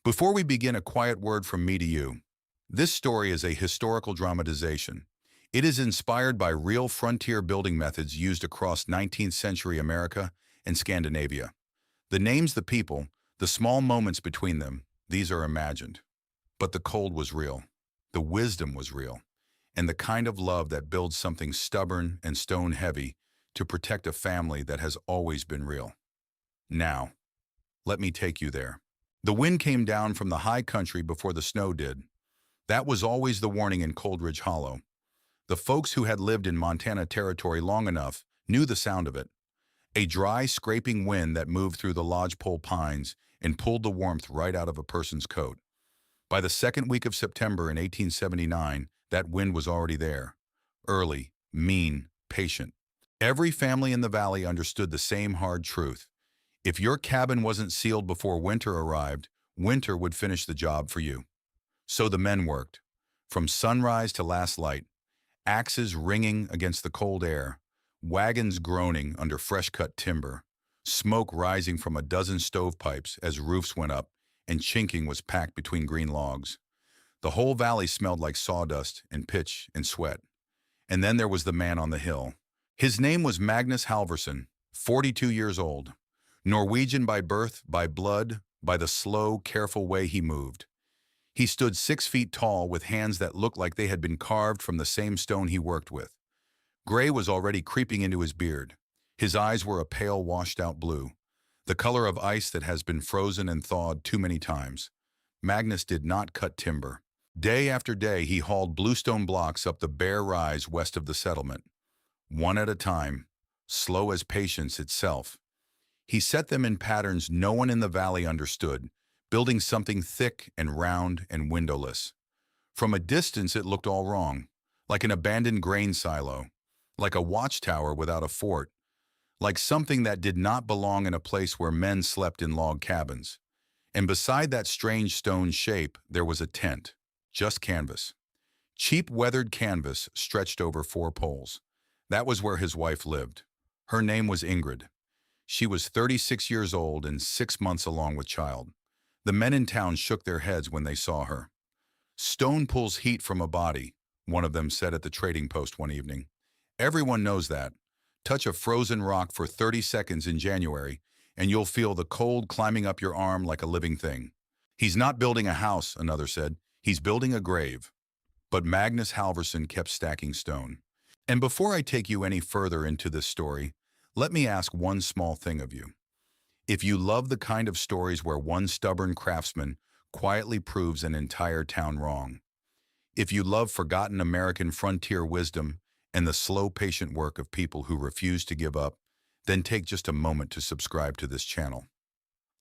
Before we begin, a quiet word from me to you. This story is a historical dramatization. It is inspired by real frontier building methods used across 19th century America and Scandinavia. The names, the people, the small moments between them, these are imagined. But the cold was real. The wisdom was real. And the kind of love that builds something stubborn and stone heavy to protect a family that has always been real. Now, let me take you there. The wind came down from the high country before the snow did. That was always the warning in Coldridge Hollow. The folks who had lived in Montana territory long enough knew the sound of it. A dry, scraping wind that moved through the lodgepole pines and pulled the warmth right out of a person's coat. By the second week of September in 1879, that wind was already there. Early, mean, patient. Every family in the valley understood the same hard truth. If your cabin wasn't sealed before winter arrived, winter would finish the job for you. So the men worked, from sunrise to last light, axes ringing against the cold air, wagons groaning under fresh-cut timber, smoke rising from a dozen stovepipes as roofs went up, and chinking was packed between green logs. The whole valley smelled like sawdust and pitch and sweat. And then there was the man on the hill. His name was Magnus Halvorson, 42 years old. Norwegian by birth, by blood, by the slow, careful way he moved. He stood 6 feet tall with hands that looked like they had been carved from the same stone he worked with. Gray was already creeping into his beard. His eyes were a pale, washed-out blue, the color of ice that has been frozen and thawed too many times. Magnus did not cut timber. Day after day, he hauled bluestone blocks up the bare rise west of the settlement. One at a time, slow as patience itself. He set them in patterns no one in the valley understood, building something thick and round and windowless. From a distance it looked all wrong, like an abandoned grain silo, like a watchtower without a fort, like something that did not belong in a place where men slept in log cabins. And beside that strange stone shape there was a tent, just canvas. Cheap weathered canvas stretched over 4 poles. That was where his wife lived. Her name was Ingrid. She was 36 years old and 6 months along with child. The men in town shook their heads when they saw her. "Stone pulls heat from a body," one of them said at the trading post one evening. "Everyone knows that. Touch a frozen rock for 30 seconds in January, and you'll feel the cold climbing up your arm like a living thing." "He's not building a house," another said. "He's building a grave." But Magnus Halvorson kept stacking stone. And before I take you any further into this story, let me ask one small thing of you. If you love the kind of stories where one stubborn craftsman quietly proves an entire town wrong, if you love forgotten American frontier wisdom and the slow, patient work of people who refuse to give up, then take just a moment to subscribe to this channel.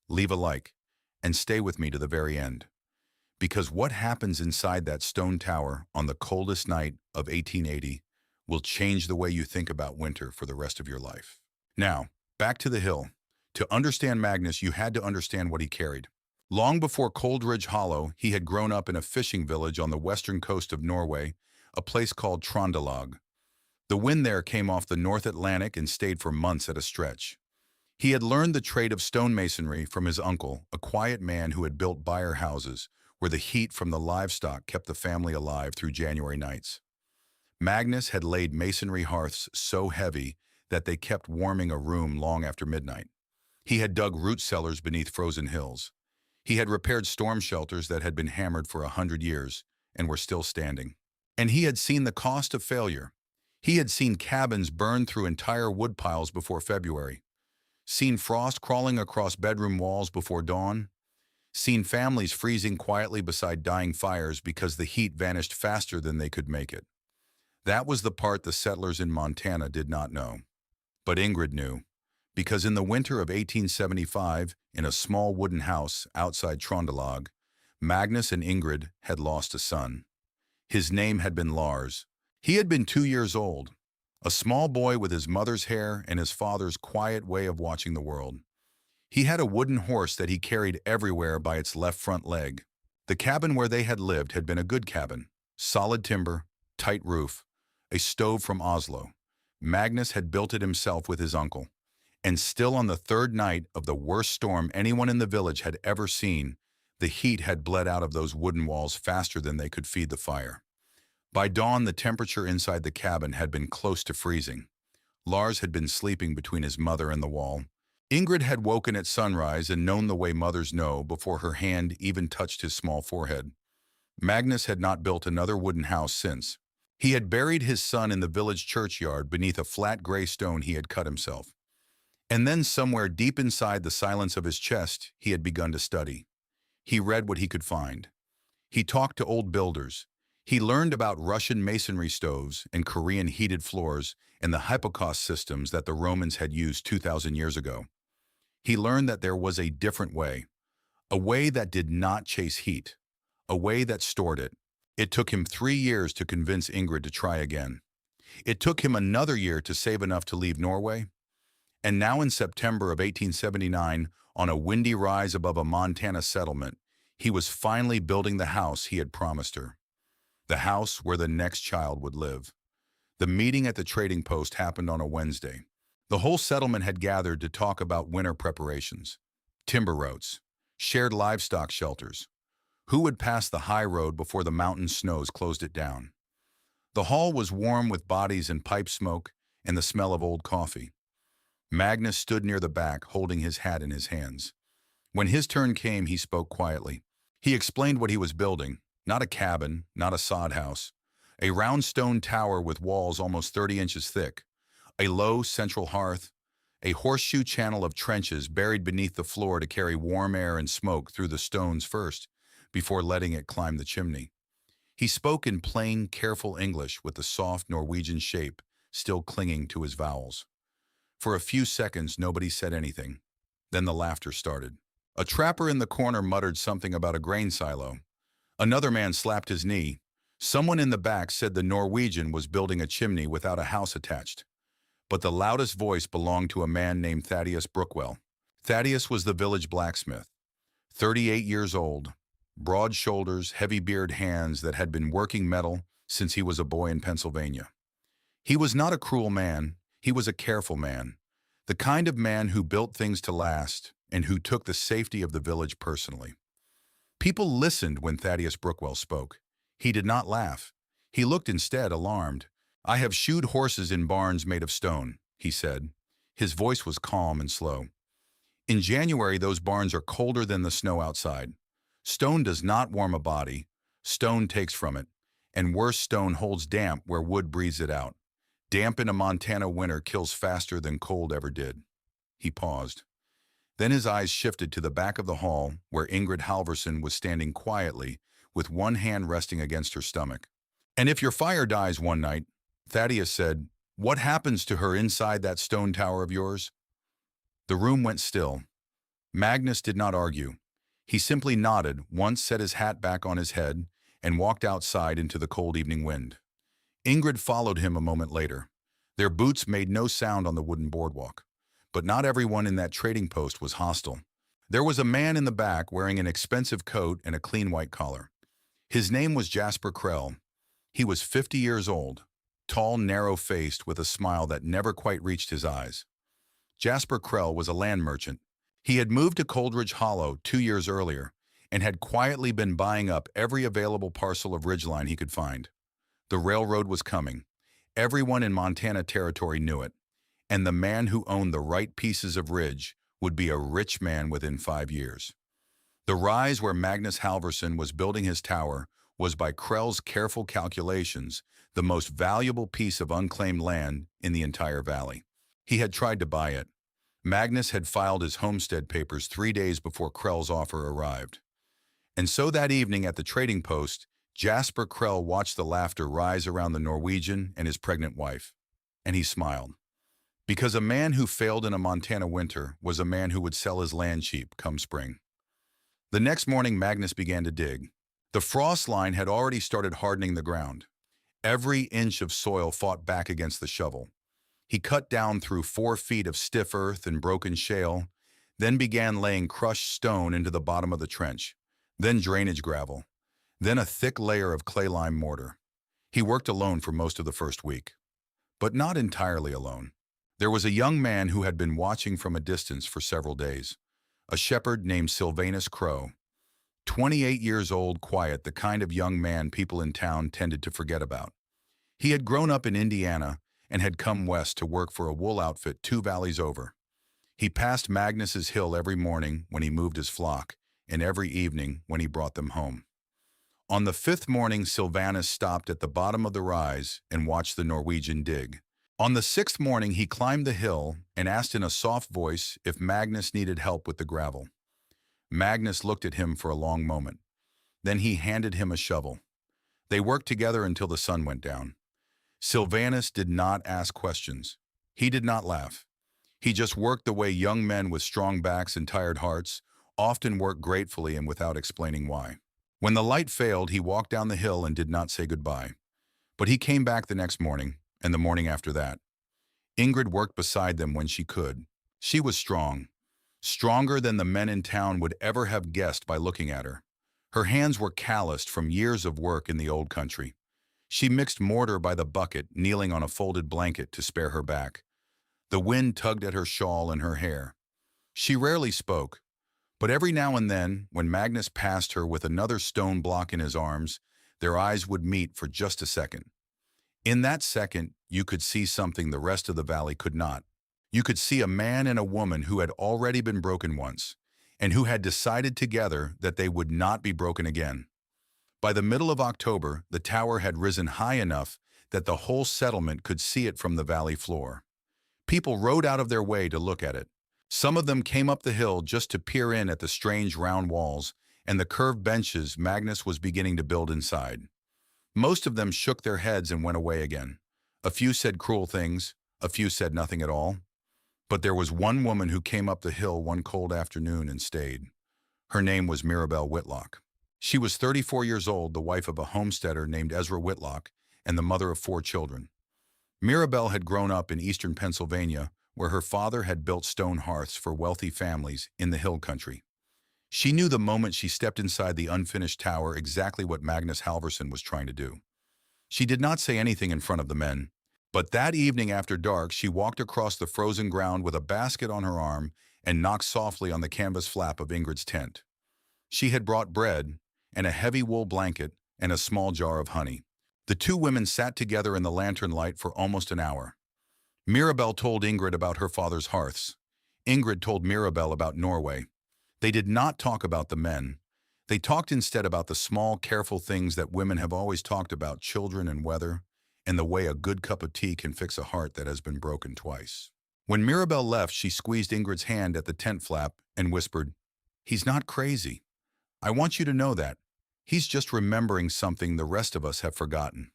Leave a like, and stay with me to the very end. Because what happens inside that stone tower on the coldest night of 1880 will change the way you think about winter for the rest of your life. Now, back to the hill. To understand Magnus, you had to understand what he carried. Long before Coldridge Hollow, he had grown up in a fishing village on the western coast of Norway, a place called Trondelag. The wind there came off the North Atlantic and stayed for months at a stretch. He had learned the trade of stonemasonry from his uncle, a quiet man who had built byre houses, where the heat from the livestock kept the family alive through January nights. Magnus had laid masonry hearths so heavy that they kept warming a room long after midnight. He had dug root cellars beneath frozen hills. He had repaired storm shelters that had been hammered for 100 years and were still standing. And he had seen the cost of failure. He had seen cabins burn through entire wood piles before February, seen frost crawling across bedroom walls before dawn, seen families freezing quietly beside dying fires because the heat vanished faster than they could make it. That was the part the settlers in Montana did not know. But Ingrid knew, because in the winter of 1875, in a small wooden house outside Trondelag, Magnus and Ingrid had lost a son. His name had been Lars. He had been 2 years old, a small boy with his mother's hair and his father's quiet way of watching the world. He had a wooden horse that he carried everywhere by its left front leg. The cabin where they had lived had been a good cabin, solid timber, tight roof, a stove from Oslo. Magnus had built it himself with his uncle. And still on the third night of the worst storm anyone in the village had ever seen, The heat had bled out of those wooden walls faster than they could feed the fire. By dawn, the temperature inside the cabin had been close to freezing. Lars had been sleeping between his mother and the wall. Ingrid had woken at sunrise and known the way mothers know before her hand even touched his small forehead. Magnus had not built another wooden house since. He had buried his son in the village churchyard beneath a flat gray stone he had cut himself. And then somewhere deep inside the silence of his chest, he had begun to study. He read what he could find. He talked to old builders. He learned about Russian masonry stoves and Korean heated floors and the hypocaust systems that the Romans had used 2,000 years ago. He learned that there was a different way, a way that did not chase heat, a way that stored it. It took him 3 years to convince Ingrid to try again. It took him another year to save enough to leave Norway. And now in September of 1879, on a windy rise above a Montana settlement, he was finally building the house he had promised her. The house where the next child would live. The meeting at the trading post happened on a Wednesday. The whole settlement had gathered to talk about winter preparations, timber routes, shared livestock shelters, who would pass the high road before the mountain snows closed it down. The hall was warm with bodies and pipe smoke and the smell of old coffee. Magnus stood near the back, holding his hat in his hands. When his turn came, he spoke quietly. He explained what he was building, not a cabin, not a sod house, a round stone tower with walls almost 30 inches thick, a low central hearth, a horseshoe channel of trenches buried beneath the floor to carry warm air and smoke through the stones first, before letting it climb the chimney. He spoke in plain, careful English with the soft Norwegian shape still clinging to his vowels. For a few seconds, nobody said anything. Then the laughter started. A trapper in the corner muttered something about a grain silo. Another man slapped his knee. Someone in the back said the Norwegian was building a chimney without a house attached. But the loudest voice belonged to a man named Thaddeus Brookwell. Thaddeus was the village blacksmith. 38 years old, broad shoulders, heavy-beard hands that had been working metal since he was a boy in Pennsylvania. He was not a cruel man. He was a careful man, the kind of man who built things to last and who took the safety of the village personally. People listened when Thaddeus Brookwell spoke. He did not laugh. He looked instead alarmed. "I have shoed horses in barns made of stone," he said. His voice was calm and slow. "In January, those barns are colder than the snow outside. Stone does not warm a body. Stone takes from it. And worse, stone holds damp where wood breathes it out. Damp in a Montana winter kills faster than cold ever did." He paused. Then his eyes shifted to the back of the hall where Ingrid Halvorsen was standing quietly with one hand resting against her stomach. "And if your fire dies one night," Thaddeus said, "what happens to her inside that stone tower of yours?" The room went still. Magnus did not argue. He simply nodded, once set his hat back on his head, and walked outside into the cold evening wind. Ingrid followed him a moment later. Their boots made no sound on the wooden boardwalk. But not everyone in that trading post was hostile. There was a man in the back wearing an expensive coat and a clean white collar. His name was Jasper Krell. He was 50 years old, tall, narrow-faced, with a smile that never quite reached his eyes. Jasper Krell was a land merchant. He had moved to Coldridge Hollow 2 years earlier and had quietly been buying up every available parcel of ridgeline he could find. The railroad was coming. Everyone in Montana Territory knew it. And the man who owned the right pieces of ridge would be a rich man within 5 years. The rise where Magnus Halvorsen was building his tower was, by Krell's careful calculations, the most valuable piece of unclaimed land in the entire valley. He had tried to buy it. Magnus had filed his homestead papers 3 days before Krell's offer arrived. And so that evening at the trading post, Jasper Krell watched the laughter rise around the Norwegian and his pregnant wife. And he smiled. Because a man who failed in a Montana winter was a man who would sell his land cheap come spring. The next morning, Magnus began to dig. The frost line had already started hardening the ground. Every inch of soil fought back against the shovel. He cut down through 4 feet of stiff earth and broken shale, then began laying crushed stone into the bottom of the trench, then drainage gravel, then a thick layer of clay-lime mortar. He worked alone for most of the first week. But not entirely alone. There was a young man who had been watching from a distance for several days, a shepherd named Sylvanus Crow. 28 years old, quiet, the kind of young man people in town tended to forget about. He had grown up in Indiana and had come west to work for a wool outfit 2 valleys over. He passed Magnus's hill every morning when he moved his flock, and every evening when he brought them home. On the 5th morning, Sylvanus stopped at the bottom of the rise and watched the Norwegian dig. On the 6th morning, he climbed the hill and asked in a soft voice if Magnus needed help with the gravel. Magnus looked at him for a long moment. Then he handed him a shovel. They worked together until the sun went down. Sylvanus did not ask questions. He did not laugh. He just worked the way young men with strong backs and tired hearts often work, gratefully and without explaining why. When the light failed, he walked down the hill and did not say goodbye. But he came back the next morning, and the morning after that. Ingrid worked beside them when she could. She was strong, stronger than the men in town would ever have guessed by looking at her. Her hands were calloused from years of work in the old country. She mixed mortar by the bucket, kneeling on a folded blanket to spare her back. The wind tugged at her shawl and her hair. She rarely spoke, but every now and then, when Magnus passed her with another stone block in his arms, their eyes would meet for just a second. In that second, you could see something the rest of the valley could not. You could see a man and a woman who had already been broken once, and who had decided together that they would not be broken again. By the middle of October, the tower had risen high enough that the whole settlement could see it from the valley floor. People rode out of their way to look at it. Some of them came up the hill just to peer in at the strange round walls and the curved benches Magnus was beginning to build inside. Most of them shook their heads and went away again. A few said cruel things, a few said nothing at all. But there was one woman who came up the hill one cold afternoon and stayed. Her name was Mirabelle Whitlock. She was 34 years old, the wife of a homesteader named Ezra Whitlock, and the mother of 4 children. Mirabelle had grown up in eastern Pennsylvania, where her father had built stone hearths for wealthy families in the hill country. She knew the moment she stepped inside the unfinished tower exactly what Magnus Halvorson was trying to do. She did not say anything in front of the men, but that evening after dark she walked across the frozen ground with a basket on her arm and knocked softly on the canvas flap of Ingrid's tent. She had brought bread and a heavy wool blanket and a small jar of honey. The 2 women sat together in the lantern light for almost an hour. Mirabelle told Ingrid about her father's hearths. Ingrid told Mirabelle about Norway. They did not talk about the men. They talked instead about the small, careful things that women have always talked about: children and weather, and the way a good cup of tea can fix a heart that has been broken twice. When Mirabelle left, she squeezed Ingrid's hand at the tent flap and whispered, "He's not crazy. I want you to know that. He's just remembering something the rest of us have forgotten."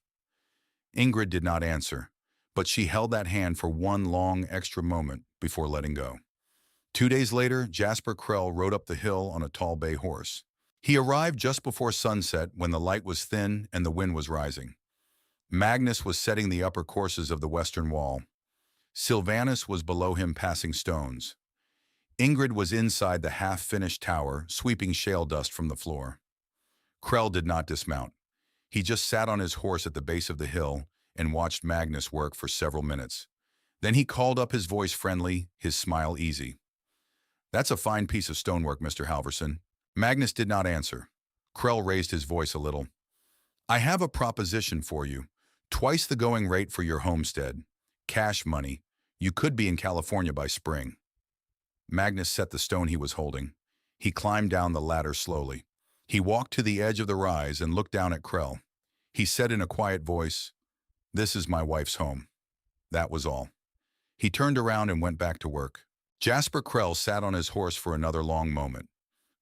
Ingrid did not answer, but she held that hand for one long extra moment before letting go. 2 days later, Jasper Krell rode up the hill on a tall bay horse. He arrived just before sunset when the light was thin and the wind was rising. Magnus was setting the upper courses of the western wall. Sylvanus was below him passing stones. Ingrid was inside the half-finished tower, sweeping shale dust from the floor. Krell did not dismount. He just sat on his horse at the base of the hill and watched Magnus work for several minutes. Then he called up, his voice friendly, his smile easy. "That's a fine piece of stonework, Mr. Halvorson." Magnus did not answer. Krell raised his voice a little. "I have a proposition for you. Twice the going rate for your homestead. Cash money. You could be in California by spring." Magnus set the stone he was holding. He climbed down the ladder slowly. He walked to the edge of the rise and looked down at Krell. He said in a quiet voice, "This is my wife's home." That was all. He turned around and went back to work. Jasper Krell sat on his horse for another long moment.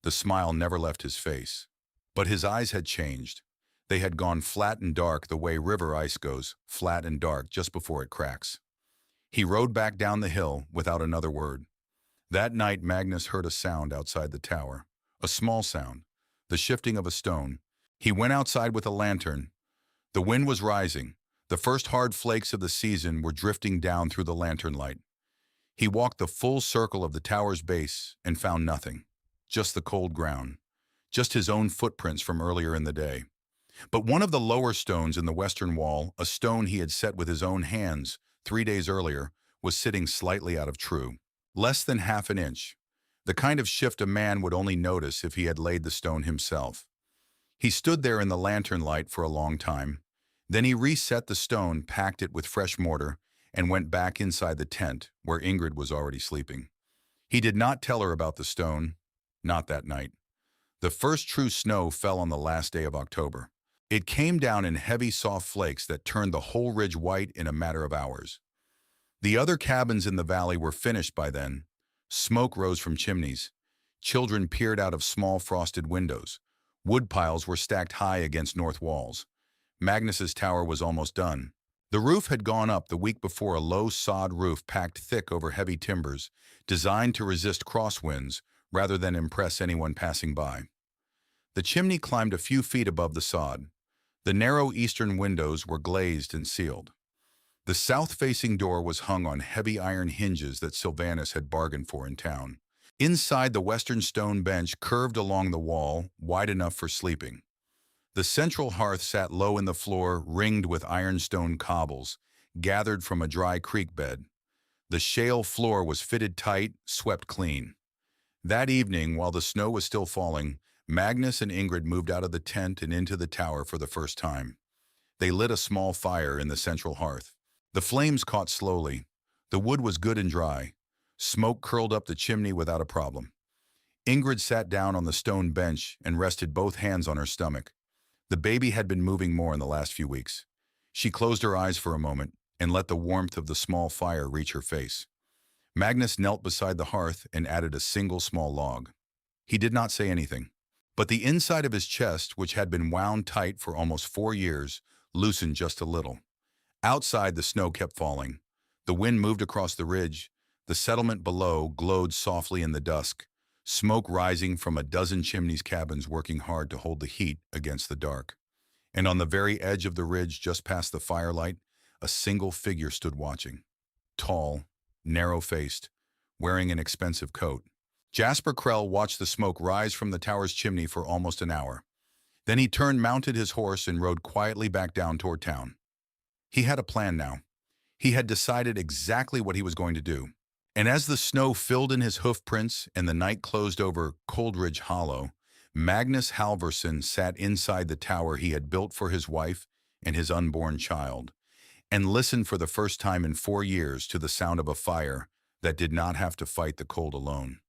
The smile never left his face. But his eyes had changed. They had gone flat and dark the way river ice goes, flat and dark just before it cracks. He rode back down the hill without another word. That night Magnus heard a sound outside the tower. A small sound, the shifting of a stone. He went outside with a lantern. The wind was rising. The first hard flakes of the season were drifting down through the lantern light. He walked the full circle of the tower's base and found nothing. Just the cold ground. Just his own footprints from earlier in the day. But one of the lower stones in the western wall, a stone he had set with his own hands 3 days earlier, was sitting slightly out of true. Less than half an inch. the kind of shift a man would only notice if he had laid the stone himself. He stood there in the lantern light for a long time. Then he reset the stone, packed it with fresh mortar, and went back inside the tent, where Ingrid was already sleeping. He did not tell her about the stone, not that night. The first true snow fell on the last day of October. It came down in heavy, soft flakes that turned the whole ridge white in a matter of hours. The other cabins in the valley were finished by then. Smoke rose from chimneys. Children peered out of small frosted windows. Wood piles were stacked high against north walls. Magnus's tower was almost done. The roof had gone up the week before, a low sod roof packed thick over heavy timbers, designed to resist crosswinds rather than impress anyone passing by. The chimney climbed a few feet above the sod. The narrow eastern windows were glazed and sealed. The south-facing door was hung on heavy iron hinges that Sylvanus had bargained for in town. Inside, the western stone bench curved along the wall, wide enough for sleeping. The central hearth sat low in the floor, ringed with ironstone cobbles, gathered from a dry creek bed. The shale floor was fitted tight, swept clean. That evening, while the snow was still falling, Magnus and Ingrid moved out of the tent and into the tower for the first time. They lit a small fire in the central hearth. The flames caught slowly. The wood was good and dry. Smoke curled up the chimney without a problem. Ingrid sat down on the stone bench and rested both hands on her stomach. The baby had been moving more in the last few weeks. She closed her eyes for a moment and let the warmth of the small fire reach her face. Magnus knelt beside the hearth and added a single small log. He did not say anything, but the inside of his chest, which had been wound tight for almost 4 years, loosened just a little. Outside, the snow kept falling. The wind moved across the ridge. The settlement below glowed softly in the dusk, smoke rising from a dozen chimneys, cabins working hard to hold the heat against the dark. And on the very edge of the ridge, just past the firelight, a single figure stood watching. Tall, narrow-faced, wearing an expensive coat. Jasper Krell watched the smoke rise from the tower's chimney for almost an hour. Then he turned, mounted his horse, and rode quietly back down toward town. He had a plan now. He had decided exactly what he was going to do. And as the snow filled in his hoof prints and the night closed over Coldridge Hollow, Magnus Halverson sat inside the tower he had built for his wife and his unborn child, and listened for the first time in 4 years to the sound of a fire that did not have to fight the cold alone.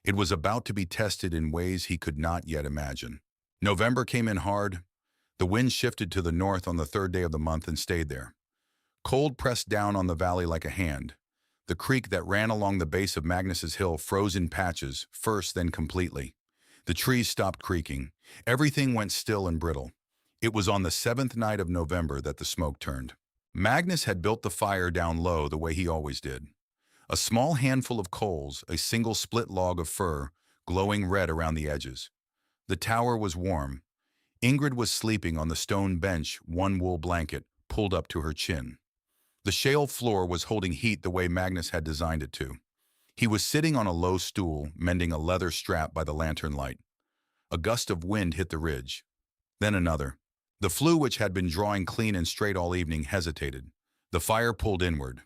It was about to be tested in ways he could not yet imagine. November came in hard. The wind shifted to the north on the 3rd day of the month and stayed there. Cold pressed down on the valley like a hand. The creek that ran along the base of Magnus's hill froze in patches, first then completely. The trees stopped creaking. Everything went still and brittle. It was on the 7th night of November that the smoke turned. Magnus had built the fire down low the way he always did. A small handful of coals, a single split log of fir, glowing red around the edges. The tower was warm. Ingrid was sleeping on the stone bench, one wool blanket pulled up to her chin. The shale floor was holding heat the way Magnus had designed it to. He was sitting on a low stool, mending a leather strap by the lantern light. A gust of wind hit the ridge. Then another. The flue, which had been drawing clean and straight all evening, hesitated. The fire pulled inward.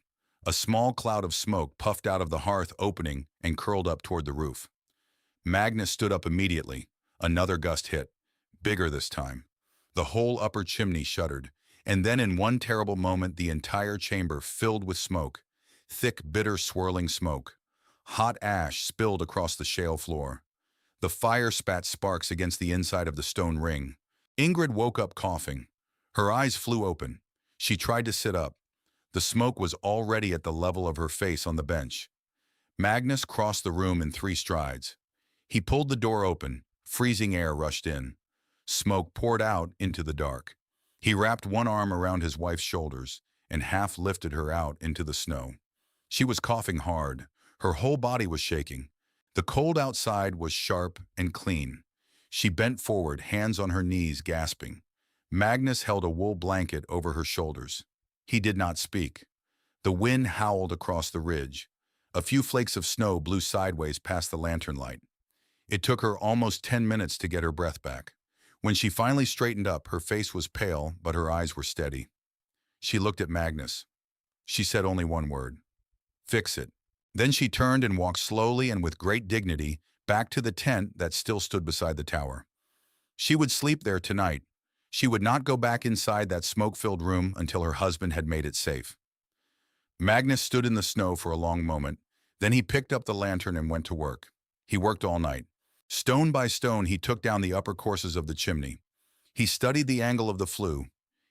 A small cloud of smoke puffed out of the hearth opening and curled up toward the roof. Magnus stood up immediately. Another gust hit, bigger this time. The whole upper chimney shuddered. And then in one terrible moment, the entire chamber filled with smoke. Thick, bitter, swirling smoke. Hot ash spilled across the shale floor. The fire spat sparks against the inside of the stone ring. Ingrid woke up coughing. Her eyes flew open. She tried to sit up. The smoke was already at the level of her face on the bench. Magnus crossed the room in 3 strides. He pulled the door open. Freezing air rushed in. Smoke poured out into the dark. He wrapped one arm around his wife's shoulders and half lifted her out into the snow. She was coughing hard. Her whole body was shaking. The cold outside was sharp and clean. She bent forward, hands on her knees, gasping. Magnus held a wool blanket over her shoulders. He did not speak. The wind howled across the ridge. A few flakes of snow blew sideways past the lantern light. It took her almost 10 minutes to get her breath back. When she finally straightened up, her face was pale, but her eyes were steady. She looked at Magnus. She said only one word. "Fix it." Then she turned and walked slowly and with great dignity back to the tent that still stood beside the tower. She would sleep there tonight. She would not go back inside that smoke-filled room until her husband had made it safe. Magnus stood in the snow for a long moment. Then he picked up the lantern and went to work. He worked all night. Stone by stone, he took down the upper courses of the chimney. He studied the angle of the flue.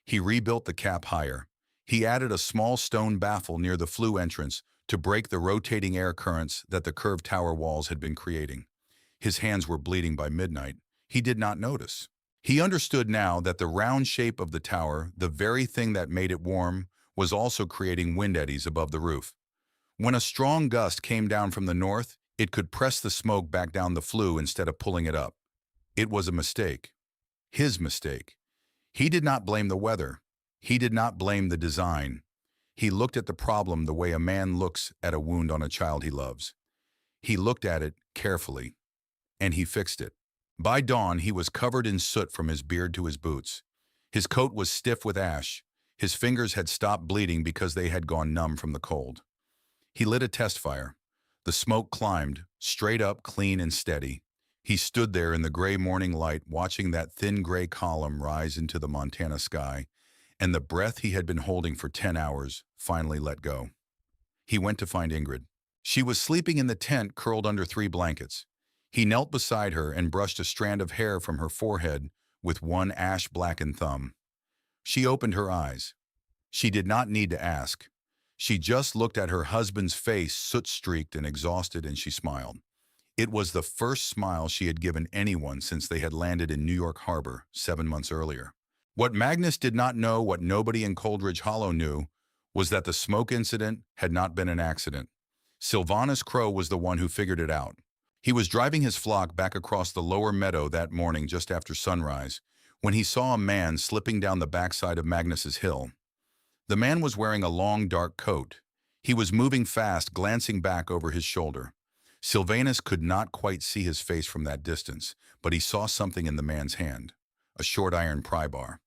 He rebuilt the cap higher. He added a small stone baffle near the flue entrance to break the rotating air currents that the curved tower walls had been creating. His hands were bleeding by midnight. He did not notice. He understood now that the round shape of the tower, the very thing that made it warm, was also creating wind eddies above the roof. When a strong gust came down from the north, it could press the smoke back down the flue instead of pulling it up. It was a mistake. His mistake. He did not blame the weather. He did not blame the design. He looked at the problem the way a man looks at a wound on a child he loves. He looked at it carefully, and he fixed it. By dawn, he was covered in soot from his beard to his boots. His coat was stiff with ash. His fingers had stopped bleeding because they had gone numb from the cold. He lit a test fire. The smoke climbed, straight up, clean and steady. He stood there in the gray morning light, watching that thin gray column rise into the Montana sky, and the breath he had been holding for 10 hours finally let go. He went to find Ingrid. She was sleeping in the tent, curled under 3 blankets. He knelt beside her and brushed a strand of hair from her forehead with one ash-blackened thumb. She opened her eyes. She did not need to ask. She just looked at her husband's face, soot-streaked and exhausted, and she smiled. It was the first smile she had given anyone since they had landed in New York Harbor 7 months earlier. What Magnus did not know, what nobody in Coldridge Hollow knew, was that the smoke incident had not been an accident. Sylvanus Crow was the one who figured it out. He was driving his flock back across the lower meadow that morning just after sunrise when he saw a man slipping down the backside of Magnus's hill. The man was wearing a long, dark coat. He was moving fast, glancing back over his shoulder. Sylvanus could not quite see his face from that distance, but he saw something in the man's hand, a short iron pry bar,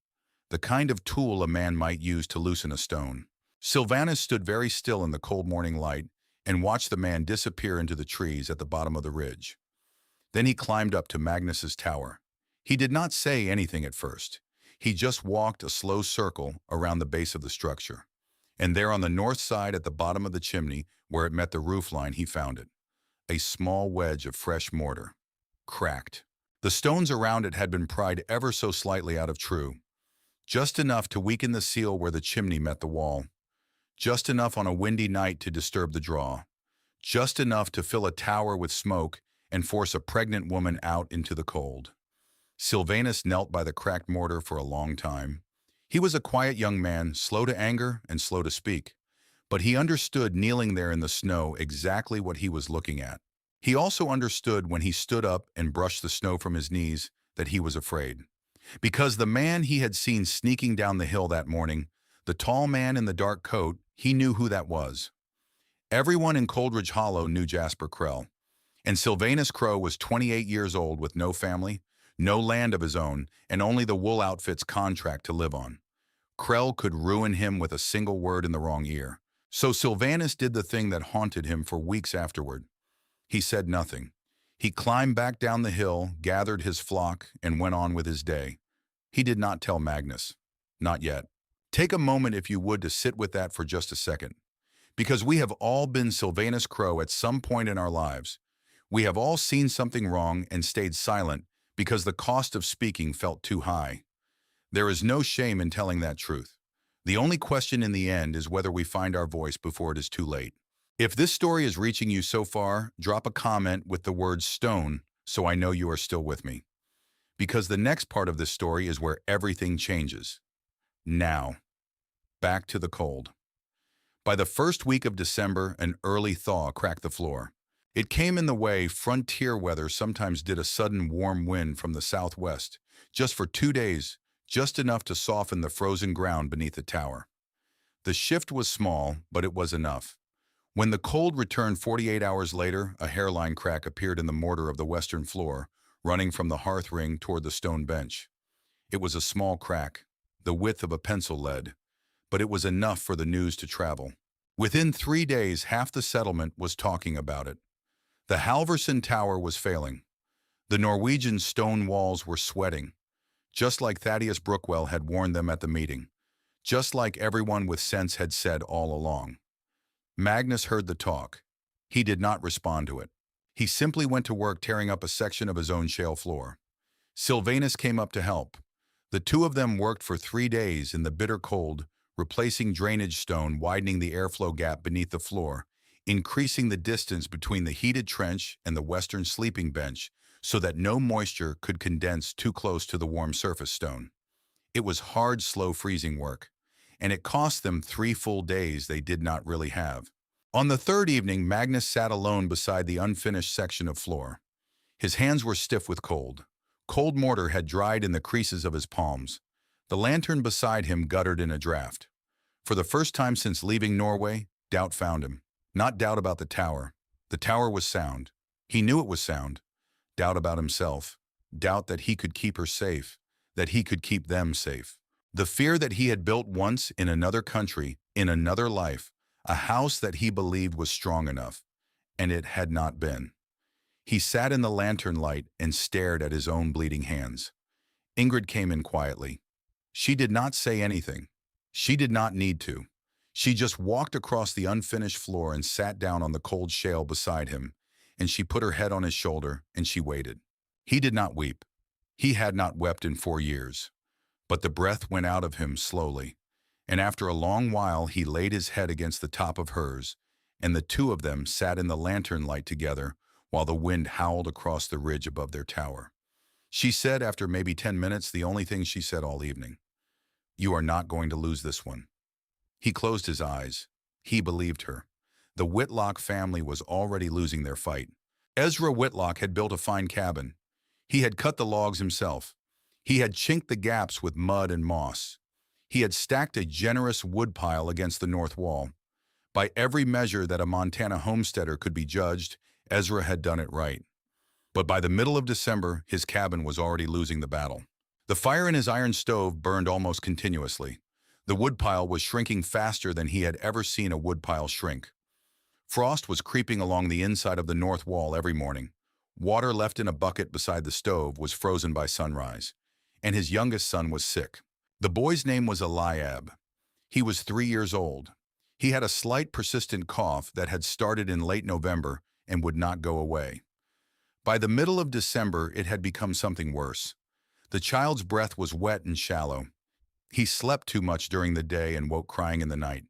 the kind of tool a man might use to loosen a stone. Sylvanus stood very still in the cold morning light and watched the man disappear into the trees at the bottom of the ridge. Then he climbed up to Magnus's tower. He did not say anything at first. He just walked a slow circle around the base of the structure. And there on the north side at the bottom of the chimney, where it met the roof line, he found it. A small wedge of fresh mortar. Cracked. The stones around it had been pried ever so slightly out of true. Just enough to weaken the seal where the chimney met the wall. Just enough on a windy night to disturb the draw. Just enough to fill a tower with smoke and force a pregnant woman out into the cold. Sylvanus knelt by the cracked mortar for a long time. He was a quiet young man, slow to anger and slow to speak. But he understood, kneeling there in the snow, exactly what he was looking at. He also understood when he stood up and brushed the snow from his knees that he was afraid. Because the man he had seen sneaking down the hill that morning, the tall man in the dark coat, he knew who that was. Everyone in Coldridge Hollow knew Jasper Krell. And Sylvanus Crow was 28 years old with no family, no land of his own, and only the wool outfit's contract to live on. Krell could ruin him with a single word in the wrong ear. So Sylvanus did the thing that haunted him for weeks afterward. He said nothing. He climbed back down the hill, gathered his flock, and went on with his day. He did not tell Magnus. Not yet. Take a moment, if you would, to sit with that for just a second. Because we have all been Sylvanus Crow at some point in our lives. We have all seen something wrong and stayed silent because the cost of speaking felt too high. There is no shame in telling that truth. The only question in the end is whether we find our voice before it is too late. If this story is reaching you so far, drop a comment with the word stone so I know you are still with me. Because the next part of this story is where everything changes. Now, back to the cold. By the first week of December, an early thaw cracked the floor. It came in the way frontier weather sometimes did, a sudden warm wind from the southwest, just for 2 days, just enough to soften the frozen ground beneath the tower. The shift was small, but it was enough. When the cold returned 48 hours later, a hairline crack appeared in the mortar of the western floor, running from the hearth ring toward the stone bench. It was a small crack, the width of a pencil lead, but it was enough for the news to travel. Within 3 days, half the settlement was talking about it. The Halverson Tower was failing. The Norwegian stone walls were sweating, just like Thaddeus Brookwell had warned them at the meeting, just like everyone with sense had said all along. Magnus heard the talk. He did not respond to it. He simply went to work tearing up a section of his own shale floor. Sylvanus came up to help. The two of them worked for 3 days in the bitter cold, replacing drainage stone, widening the airflow gap beneath the floor, increasing the distance between the heated trench and the western sleeping bench so that no moisture could condense too close to the warm surface stone. It was hard, slow freezing work, and it cost them 3 full days they did not really have. On the third evening, Magnus sat alone beside the unfinished section of floor. His hands were stiff with cold. Cold mortar had dried in the creases of his palms. The lantern beside him guttered in a draft. For the first time since leaving Norway, doubt found him. Not doubt about the tower. The tower was sound. He knew it was sound. Doubt about himself. Doubt that he could keep her safe, that he could keep them safe. The fear that he had built once in another country, in another life, a house that he believed was strong enough, and it had not been. He sat in the lantern light and stared at his own bleeding hands. Ingrid came in quietly. She did not say anything. She did not need to. She just walked across the unfinished floor and sat down on the cold shale beside him, and she put her head on his shoulder and she waited. He did not weep. He had not wept in 4 years. But the breath went out of him slowly, and after a long while he laid his head against the top of hers, and the two of them sat in the lantern light together while the wind howled across the ridge above their tower. She said, after maybe 10 minutes, the only thing she said all evening, "You are not going to lose this one." He closed his eyes. He believed her. The Whitlock family was already losing their fight. Ezra Whitlock had built a fine cabin. He had cut the logs himself. He had chinked the gaps with mud and moss. He had stacked a generous woodpile against the north wall. By every measure that a Montana homesteader could be judged, Ezra had done it right. But by the middle of December, his cabin was already losing the battle. The fire in his iron stove burned almost continuously. The woodpile was shrinking faster than he had ever seen a woodpile shrink. Frost was creeping along the inside of the north wall every morning. Water left in a bucket beside the stove was frozen by sunrise, and his youngest son was sick. The boy's name was Eliab. He was 3 years old. He had a slight persistent cough that had started in late November and would not go away. By the middle of December, it had become something worse. The child's breath was wet and shallow. He slept too much during the day and woke crying in the night.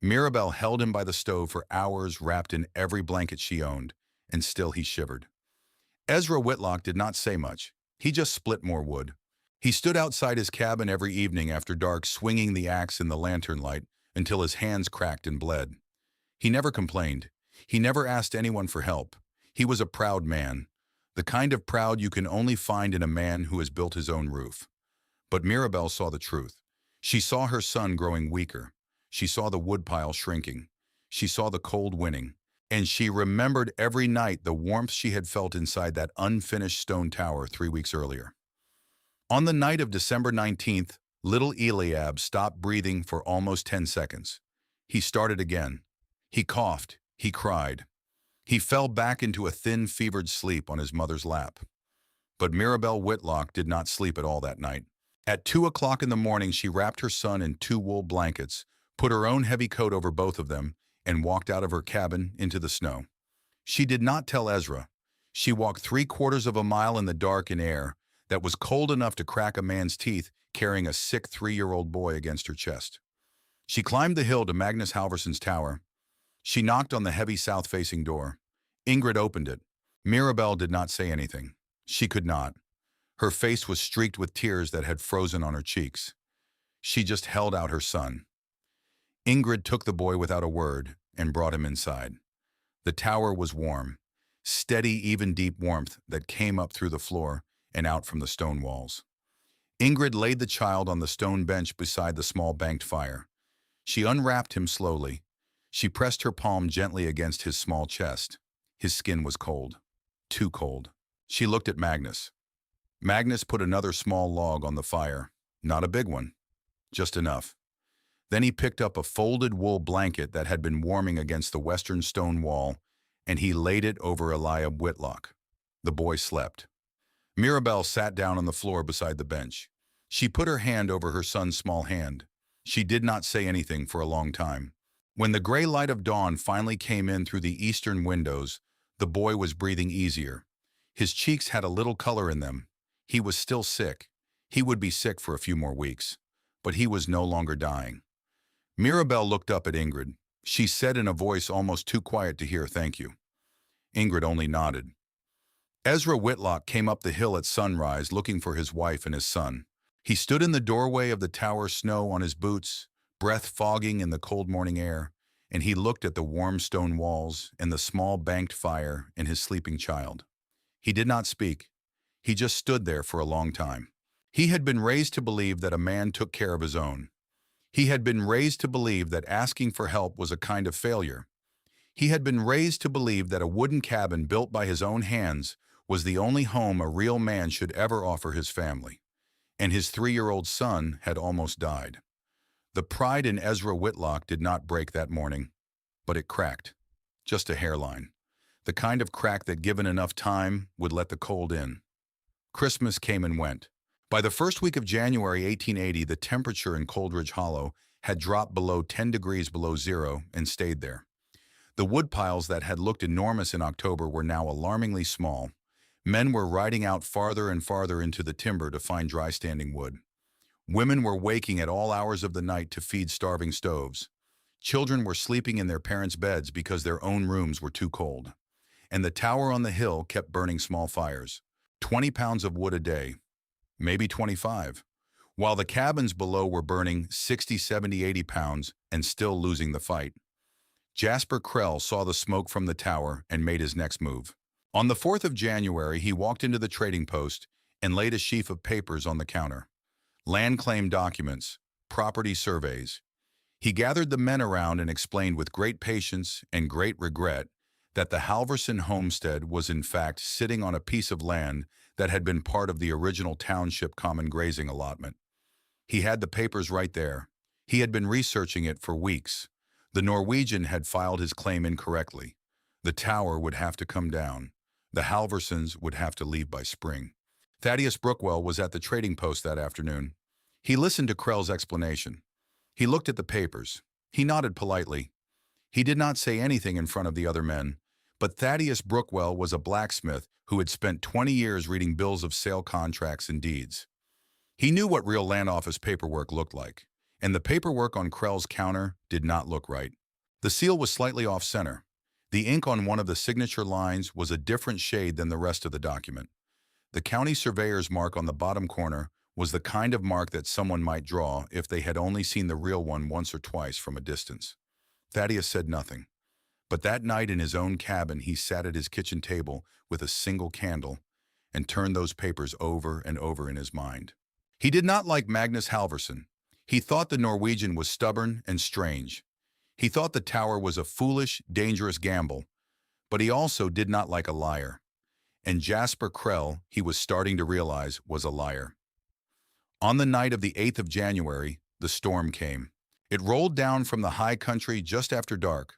Mirabelle held him by the stove for hours, wrapped in every blanket she owned, and still he shivered. Ezra Whitlock did not say much. He just split more wood. He stood outside his cabin every evening after dark, swinging the axe in the lantern light until his hands cracked and bled. He never complained. He never asked anyone for help. He was a proud man, the kind of proud you can only find in a man who has built his own roof. But Mirabelle saw the truth. She saw her son growing weaker. She saw the woodpile shrinking. She saw the cold winning. And she remembered every night the warmth she had felt inside that unfinished stone tower 3 weeks earlier. On the night of December 19th, little Eliab stopped breathing for almost 10 seconds. He started again. He coughed. He cried. He fell back into a thin, fevered sleep on his mother's lap. But Mirabelle Whitlock did not sleep at all that night. At 2 o'clock in the morning, she wrapped her son in 2 wool blankets, put her own heavy coat over both of them, and walked out of her cabin into the snow. She did not tell Ezra. She walked 3/4 of a mile in the dark and air that was cold enough to crack a man's teeth, carrying a sick 3-year-old boy against her chest. She climbed the hill to Magnus Halverson's tower. She knocked on the heavy south-facing door. Ingrid opened it. Mirabelle did not say anything. She could not. Her face was streaked with tears that had frozen on her cheeks. She just held out her son. Ingrid took the boy without a word and brought him inside. The tower was warm, steady, even deep warmth that came up through the floor and out from the stone walls. Ingrid laid the child on the stone bench beside the small banked fire. She unwrapped him slowly. She pressed her palm gently against his small chest. His skin was cold, too cold. She looked at Magnus. Magnus put another small log on the fire. Not a big one, just enough. Then he picked up a folded wool blanket that had been warming against the western stone wall, and he laid it over Eliab Whitlock. The boy slept. Mirabelle sat down on the floor beside the bench. She put her hand over her son's small hand. She did not say anything for a long time. When the gray light of dawn finally came in through the eastern windows, the boy was breathing easier. His cheeks had a little color in them. He was still sick. He would be sick for a few more weeks. But he was no longer dying. Mirabelle looked up at Ingrid. She said in a voice almost too quiet to hear, "Thank you." Ingrid only nodded. Ezra Whitlock came up the hill at sunrise looking for his wife and his son. He stood in the doorway of the tower, snow on his boots, breath fogging in the cold morning air, and he looked at the warm stone walls and the small banked fire and his sleeping child. He did not speak. He just stood there for a long time. He had been raised to believe that a man took care of his own. He had been raised to believe that asking for help was a kind of failure. He had been raised to believe that a wooden cabin built by his own hands was the only home a real man should ever offer his family. And his 3-year-old son had almost died. The pride in Ezra Whitlock did not break that morning, but it cracked. Just a hairline. The kind of crack that, given enough time, would let the cold in. Christmas came and went. By the first week of January 1880, the temperature in Coldridge Hollow had dropped below 10 degrees below zero and stayed there. The woodpiles that had looked enormous in October were now alarmingly small. Men were riding out farther and farther into the timber to find dry standing wood. Women were waking at all hours of the night to feed starving stoves. Children were sleeping in their parents' beds because their own rooms were too cold. And the tower on the hill kept burning small fires. 20 pounds of wood a day, maybe 25, while the cabins below were burning 60, 70, 80 pounds and still losing the fight. Jasper Krell saw the smoke from the tower and made his next move. On the 4th of January, he walked into the trading post and laid a sheaf of papers on the counter. Land claim documents, property surveys. He gathered the men around and explained with great patience and great regret that the Halverson homestead was in fact sitting on a piece of land that had been part of the original township common grazing allotment. He had the papers right there. He had been researching it for weeks. The Norwegian had filed his claim incorrectly. The tower would have to come down. The Halversons would have to leave by spring. Thaddeus Brookwell was at the trading post that afternoon. He listened to Krell's explanation. He looked at the papers. He nodded politely. He did not say anything in front of the other men, but Thaddeus Brookwell was a blacksmith who had spent 20 years reading bills of sale contracts and deeds. He knew what real land office paperwork looked like, and the paperwork on Krell's counter did not look right. The seal was slightly off-center. The ink on one of the signature lines was a different shade than the rest of the document. The county surveyor's mark on the bottom corner was the kind of mark that someone might draw if they had only seen the real one once or twice from a distance. Thaddeus said nothing. But that night in his own cabin, he sat at his kitchen table with a single candle and turned those papers over and over in his mind. He did not like Magnus Halverson. He thought the Norwegian was stubborn and strange. He thought the tower was a foolish, dangerous gamble, but he also did not like a liar. And Jasper Krell, he was starting to realize, was a liar. On the night of the 8th of January, the storm came. It rolled down from the high country just after dark.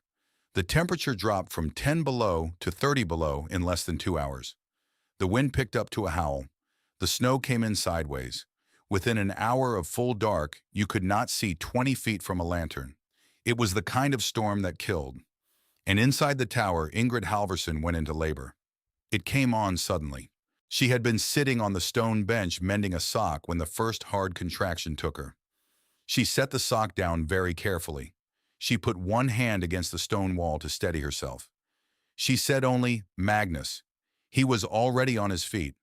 The temperature dropped from 10 below to 30 below in less than 2 hours. The wind picked up to a howl. The snow came in sideways. Within an hour of full dark, you could not see 20 feet from a lantern. It was the kind of storm that killed. And inside the tower, Ingrid Halverson went into labor. It came on suddenly. She had been sitting on the stone bench mending a sock when the first hard contraction took her. She set the sock down very carefully. She put one hand against the stone wall to steady herself. She said only, "Magnus." He was already on his feet.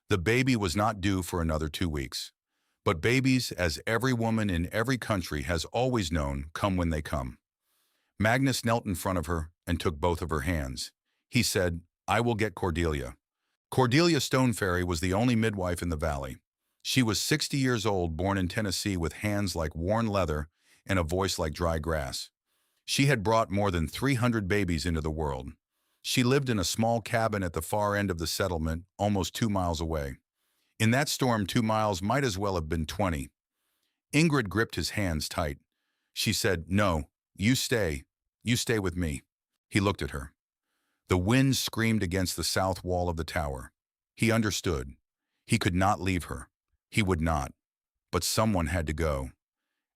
The baby was not due for another 2 weeks. But babies, as every woman in every country has always known, come when they come. Magnus knelt in front of her and took both of her hands. He said, "I will get Cordelia." Cordelia Stoneferry was the only midwife in the valley. She was 60 years old, born in Tennessee with hands like worn leather and a voice like dry grass. She had brought more than 300 babies into the world. She lived in a small cabin at the far end of the settlement, almost 2 miles away. In that storm, 2 miles might as well have been 20. Ingrid gripped his hands tight. She said, "No, you stay. You stay with me." He looked at her. The wind screamed against the south wall of the tower. He understood. He could not leave her. He would not. But someone had to go.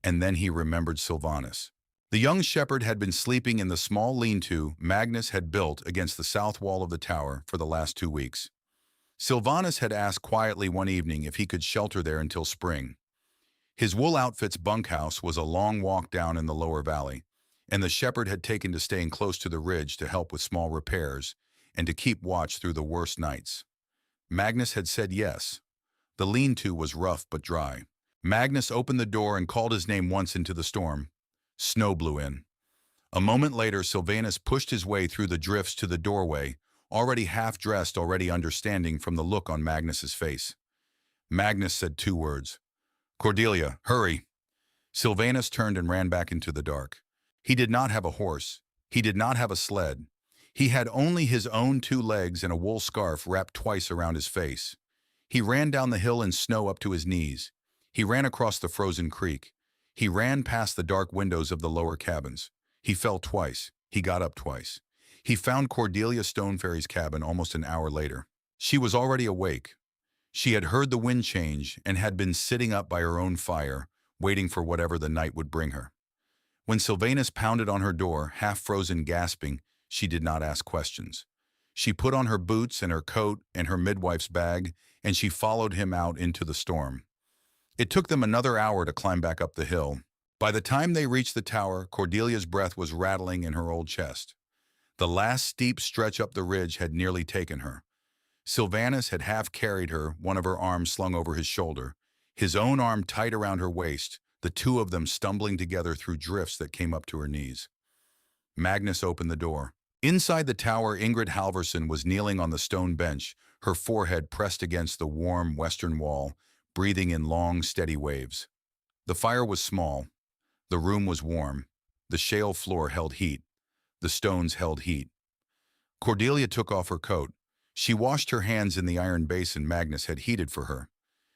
And then he remembered Sylvanus. The young shepherd had been sleeping in the small lean-to Magnus had built against the south wall of the tower for the last 2 weeks. Sylvanus had asked quietly one evening if he could shelter there until spring. His wool outfit's bunkhouse was a long walk down in the lower valley, and the shepherd had taken to staying close to the ridge to help with small repairs and to keep watch through the worst nights. Magnus had said yes. The lean-to was rough but dry. Magnus opened the door and called his name once into the storm. Snow blew in. A moment later, Sylvanus pushed his way through the drifts to the doorway, already half-dressed, already understanding from the look on Magnus's face. Magnus said 2 words. "Cordelia, hurry." Sylvanus turned and ran back into the dark. He did not have a horse. He did not have a sled. He had only his own 2 legs and a wool scarf wrapped twice around his face. He ran down the hill in snow up to his knees. He ran across the frozen creek. He ran past the dark windows of the lower cabins. He fell twice. He got up twice. He found Cordelia Stoneferry's cabin almost an hour later. She was already awake. She had heard the wind change and had been sitting up by her own fire, waiting for whatever the night would bring her. When Sylvanus pounded on her door, half-frozen, gasping, she did not ask questions. She put on her boots and her coat and her midwife's bag, and she followed him out into the storm. It took them another hour to climb back up the hill. By the time they reached the tower, Cordelia's breath was rattling in her old chest. The last steep stretch up the ridge had nearly taken her. Sylvanus had half carried her, one of her arms slung over his shoulder, his own arm tight around her waist, the 2 of them stumbling together through drifts that came up to her knees. Magnus opened the door. Inside the tower, Ingrid Halvorsen was kneeling on the stone bench, her forehead pressed against the warm western wall, breathing in long, steady waves. The fire was small. The room was warm. The shale floor held heat. The stones held heat. Cordelia took off her coat. She washed her hands in the iron basin Magnus had heated for her.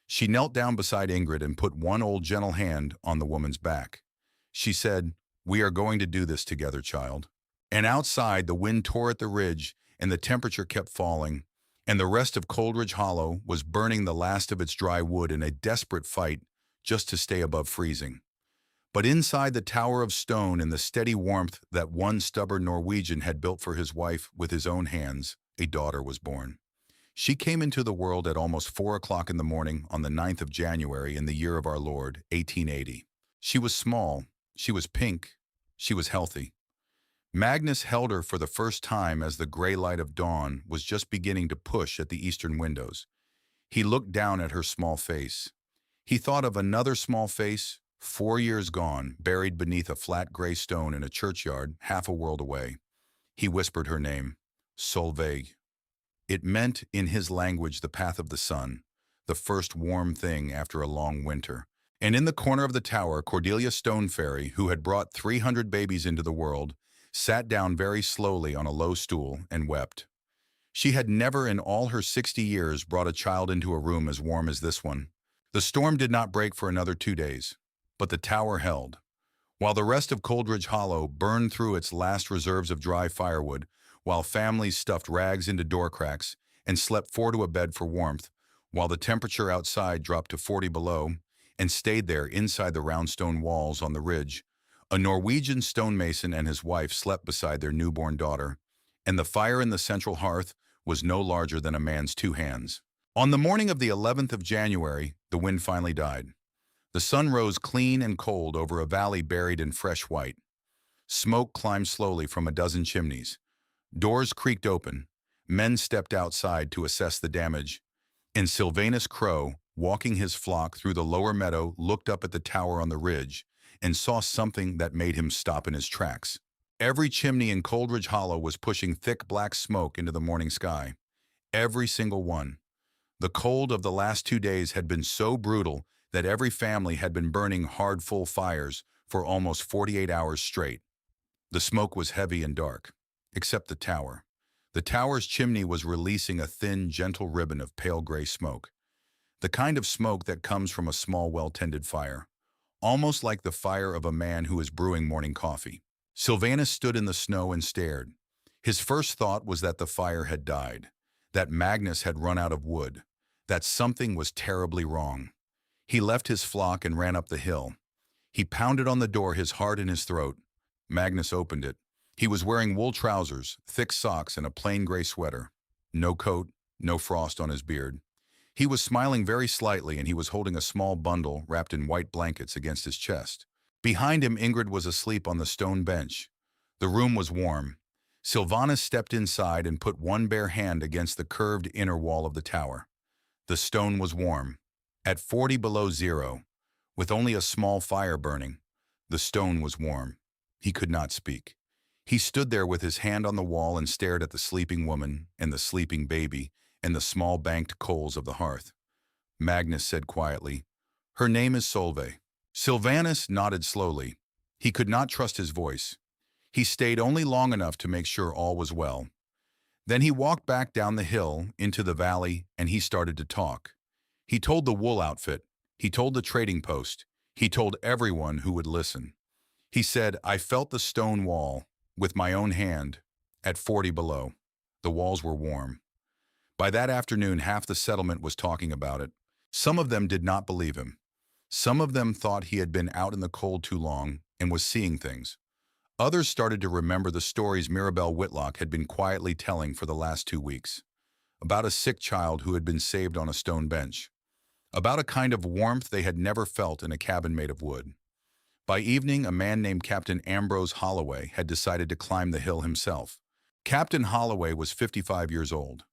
She knelt down beside Ingrid and put one old gentle hand on the woman's back. She said, "We are going to do this together, child." And outside, the wind tore at the ridge, and the temperature kept falling, and the rest of Coldridge Hollow was burning the last of its dry wood in a desperate fight just to stay above freezing. But inside the tower of stone, in the steady warmth that one stubborn Norwegian had built for his wife with his own hands, a daughter was born. She came into the world at almost 4 o'clock in the morning on the 9th of January in the year of our Lord, 1880. She was small, she was pink, she was healthy. Magnus held her for the first time as the gray light of dawn was just beginning to push at the eastern windows. He looked down at her small face. He thought of another small face, 4 years gone, buried beneath a flat gray stone in a churchyard half a world away. He whispered her name, Solveig. It meant, in his language, the path of the sun, the first warm thing after a long winter. And in the corner of the tower, Cordelia Stoneferry, who had brought 300 babies into the world, sat down very slowly on a low stool and wept. She had never in all her 60 years brought a child into a room as warm as this one. The storm did not break for another 2 days, but the tower held. While the rest of Coldridge Hollow burned through its last reserves of dry firewood, while families stuffed rags into door cracks and slept 4 to a bed for warmth, while the temperature outside dropped to 40 below and stayed there inside the round stone walls on the ridge, a Norwegian stonemason and his wife slept beside their newborn daughter, and the fire in the central hearth was no larger than a man's 2 hands. On the morning of the 11th of January, the wind finally died. The sun rose clean and cold over a valley buried in fresh white. Smoke climbed slowly from a dozen chimneys. Doors creaked open. Men stepped outside to assess the damage. And Sylvanus Crow, walking his flock through the lower meadow, looked up at the tower on the ridge and saw something that made him stop in his tracks. Every chimney in Coldridge Hollow was pushing thick black smoke into the morning sky. Every single one. The cold of the last 2 days had been so brutal that every family had been burning hard, full fires for almost 48 hours straight. The smoke was heavy and dark, except the tower. The tower's chimney was releasing a thin, gentle ribbon of pale gray smoke, the kind of smoke that comes from a small, well-tended fire. almost like the fire of a man who is brewing morning coffee. Sylvanus stood in the snow and stared. His first thought was that the fire had died, that Magnus had run out of wood, that something was terribly wrong. He left his flock and ran up the hill. He pounded on the door, his heart in his throat. Magnus opened it. He was wearing wool trousers, thick socks, and a plain gray sweater. No coat, no frost on his beard. He was smiling very slightly, and he was holding a small bundle wrapped in white blankets against his chest. Behind him, Ingrid was asleep on the stone bench. The room was warm. Sylvanus stepped inside and put one bare hand against the curved inner wall of the tower. The stone was warm. At 40 below zero, with only a small fire burning, the stone was warm. He could not speak. He stood there with his hand on the wall and stared at the sleeping woman and the sleeping baby and the small banked coals of the hearth. Magnus said quietly, "Her name is Solveig." Sylvanus nodded slowly. He could not trust his voice. He stayed only long enough to make sure all was well. Then he walked back down the hill into the valley, and he started to talk. He told the wool outfit. He told the trading post. He told everyone who would listen. He said, "I felt the stone wall with my own hand at 40 below. The walls were warm." By that afternoon, half the settlement was talking about it. Some of them did not believe him. Some of them thought he had been out in the cold too long and was seeing things. Others started to remember the stories Mirabelle Whitlock had been quietly telling for the last 2 weeks. About a sick child who had been saved on a stone bench. About a kind of warmth they had never felt in a cabin made of wood. By evening, a man named Captain Ambrose Holloway had decided to climb the hill himself. Captain Holloway was 55 years old.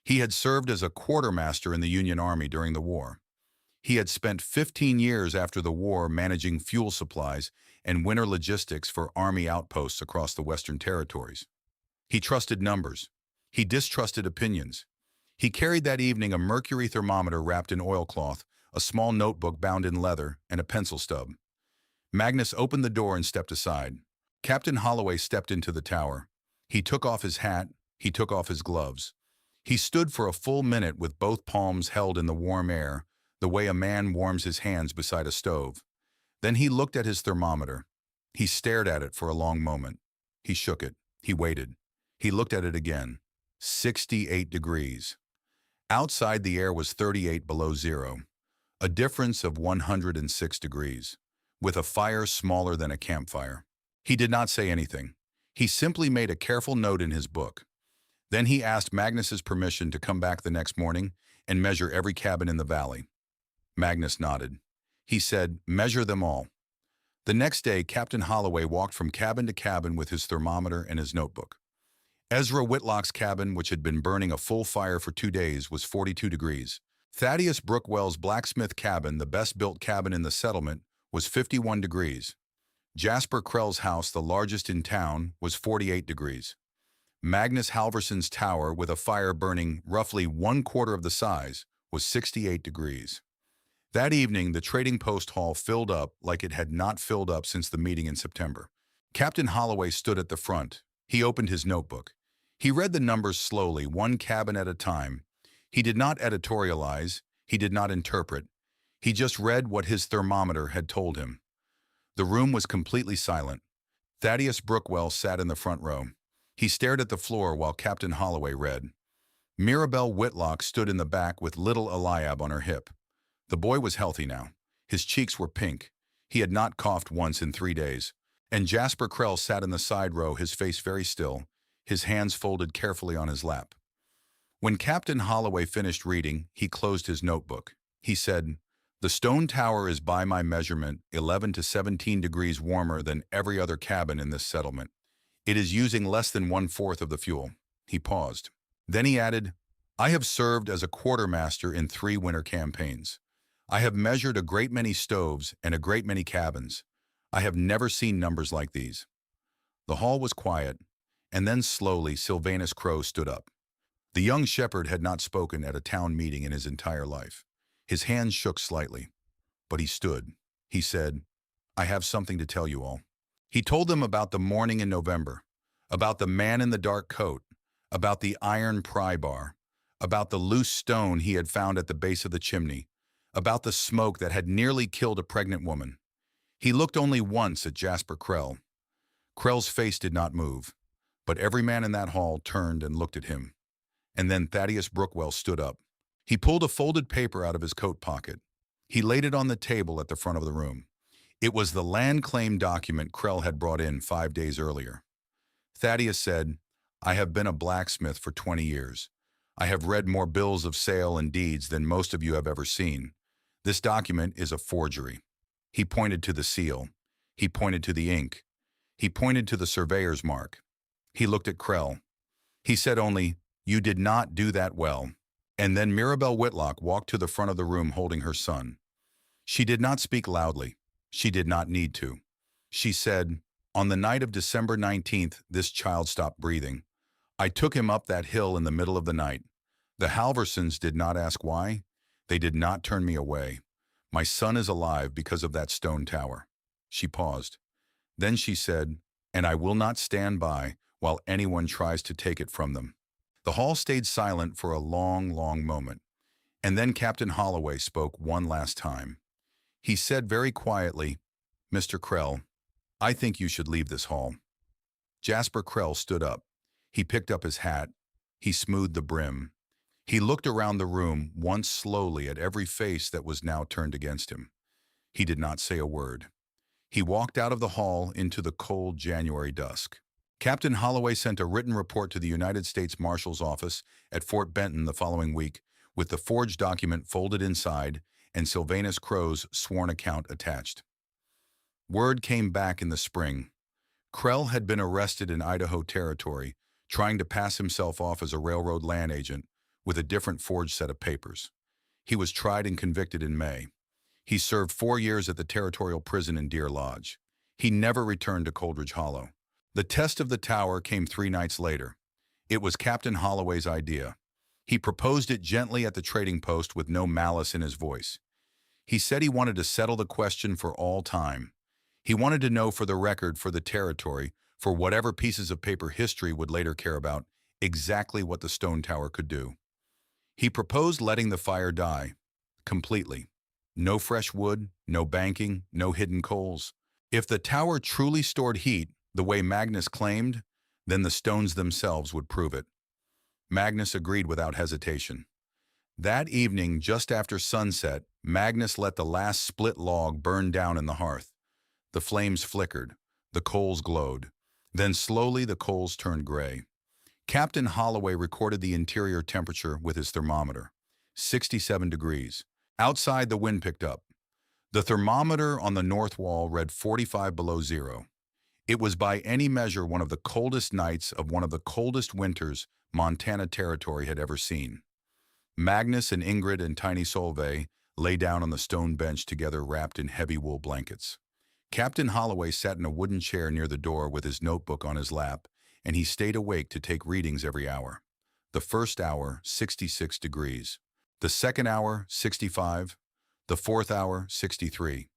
He had served as a quartermaster in the Union Army during the war. He had spent 15 years after the war managing fuel supplies and winter logistics for Army outposts across the Western Territories. He trusted numbers. He distrusted opinions. He carried that evening a mercury thermometer wrapped in oilcloth, a small notebook bound in leather, and a pencil stub. Magnus opened the door and stepped aside. Captain Holloway stepped into the tower. He took off his hat. He took off his gloves. He stood for a full minute with both palms held in the warm air, the way a man warms his hands beside a stove. Then he looked at his thermometer. He stared at it for a long moment. He shook it. He waited. He looked at it again. 68 degrees. Outside, the air was 38 below zero, a difference of 106 degrees, with a fire smaller than a campfire. He did not say anything. He simply made a careful note in his book. Then he asked Magnus's permission to come back the next morning and measure every cabin in the valley. Magnus nodded. He said, "Measure them all." The next day, Captain Holloway walked from cabin to cabin with his thermometer and his notebook. Ezra Whitlock's cabin, which had been burning a full fire for 2 days, was 42 degrees. Thaddeus Brookwell's blacksmith cabin, the best-built cabin in the settlement, was 51 degrees. Jasper Krell's house, the largest in town, was 48 degrees. Magnus Halverson's tower, with a fire burning roughly 1/4 of the size, was 68 degrees. That evening, the trading post hall filled up like it had not filled up since the meeting in September. Captain Holloway stood at the front. He opened his notebook. He read the numbers slowly, one cabin at a time. He did not editorialize. He did not interpret. He just read what his thermometer had told him. The room was completely silent. Thaddeus Brookwell sat in the front row. He stared at the floor while Captain Holloway read. Mirabelle Whitlock stood in the back with little Eliab on her hip. The boy was healthy now. His cheeks were pink. He had not coughed once in 3 days. And Jasper Krell sat in the side row, his face very still, his hands folded carefully on his lap. When Captain Holloway finished reading, he closed his notebook. He said, "The stone tower is, by my measurement, 11 to 17 degrees warmer than every other cabin in this settlement. It is using less than 1/4 of the fuel." He paused. Then he added, "I have served as a quartermaster in 3 winter campaigns. I have measured a great many stoves and a great many cabins. I have never seen numbers like these." The hall was quiet, and then slowly Sylvanus Crow stood up. The young shepherd had not spoken at a town meeting in his entire life. His hands shook slightly, but he stood. He said, "I have something to tell you all." He told them about the morning in November, about the man in the dark coat, about the iron pry bar, about the loose stone he had found at the base of the chimney, about the smoke that had nearly killed a pregnant woman. He looked only once at Jasper Krell. Krell's face did not move, but every man in that hall turned and looked at him. And then Thaddeus Brookwell stood up. He pulled a folded paper out of his coat pocket. He laid it on the table at the front of the room. It was the land claim document Krell had brought in 5 days earlier. Thaddeus said, "I have been a blacksmith for 20 years. I have read more bills of sale and deeds than most of you have ever seen. This document is a forgery." He pointed to the seal. He pointed to the ink. He pointed to the surveyor's mark. He looked at Krell. He said only, "You did not do that well." And then Mirabelle Whitlock walked to the front of the room holding her son. She did not speak loudly. She did not need to. She said, "On the night of December 19th, this child stopped breathing. I took him up that hill in the middle of the night. The Halversons did not ask why. They did not turn me away. My son is alive because of that stone tower." She paused. Then she said, "And I will not stand by while anyone tries to take it from them." The hall stayed silent for a long, long moment. And then Captain Holloway spoke one last time. He said very quietly, "Mr. Krell, I think you should leave this hall." Jasper Krell stood up. He picked up his hat. He smoothed the brim. He looked around the room once slowly at every face that was now turned against him. He did not say a word. He walked out of the hall into the cold January dusk. Captain Holloway sent a written report to the United States Marshal's office at Fort Benton the following week, with the forged document folded inside and Sylvanus Crow's sworn account attached. Word came back in the spring. Krell had been arrested in Idaho Territory, trying to pass himself off as a railroad land agent with a different forged set of papers. He was tried and convicted in May. He served 4 years at the Territorial Prison in Deer Lodge. He never returned to Coldridge Hollow. The test of the tower came 3 nights later. It was Captain Holloway's idea. He proposed it gently at the trading post with no malice in his voice. He said he wanted to settle the question for all time. He wanted to know for the record, for the territory, for whatever pieces of paper history would later care about, exactly what the stone tower could do. He proposed letting the fire die, completely. No fresh wood, no banking, no hidden coals. If the tower truly stored heat, the way Magnus claimed, then the stones themselves would prove it. Magnus agreed without hesitation. That evening, just after sunset, Magnus let the last split log burn down in the hearth. The flames flickered. The coals glowed. Then slowly the coals turned gray. Captain Holloway recorded the interior temperature with his thermometer. 67 degrees. Outside, the wind picked up. The thermometer on the north wall read 45 below zero. It was by any measure one of the coldest nights of one of the coldest winters Montana Territory had ever seen. Magnus and Ingrid and tiny Solveig lay down on the stone bench together, wrapped in heavy wool blankets. Captain Holloway sat in a wooden chair near the door with his notebook on his lap, and he stayed awake to take readings every hour. The first hour, 66 degrees. The second hour, 65. The fourth hour, 63.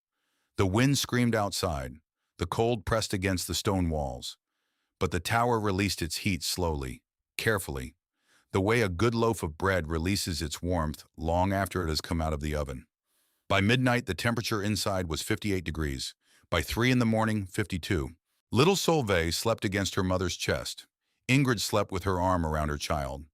The wind screamed outside. The cold pressed against the stone walls. But the tower released its heat slowly, carefully, the way a good loaf of bread releases its warmth long after it has come out of the oven. By midnight, the temperature inside was 58 degrees. By 3 in the morning, 52. Little Solveig slept against her mother's chest. Ingrid slept with her arm around her child.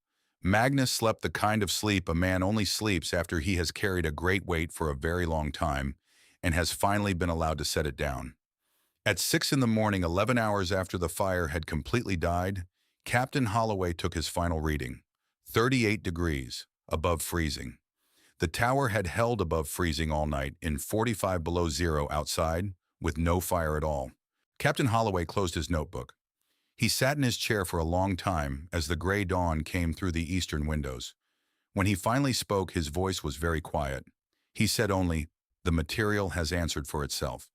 Magnus slept the kind of sleep a man only sleeps after he has carried a great weight for a very long time and has finally been allowed to set it down. At 6 in the morning, 11 hours after the fire had completely died, Captain Holloway took his final reading. 38 degrees, above freezing. The tower had held above freezing all night in 45 below zero outside, with no fire at all. Captain Holloway closed his notebook. He sat in his chair for a long time as the gray dawn came through the eastern windows. When he finally spoke, his voice was very quiet. He said only, "The material has answered for itself."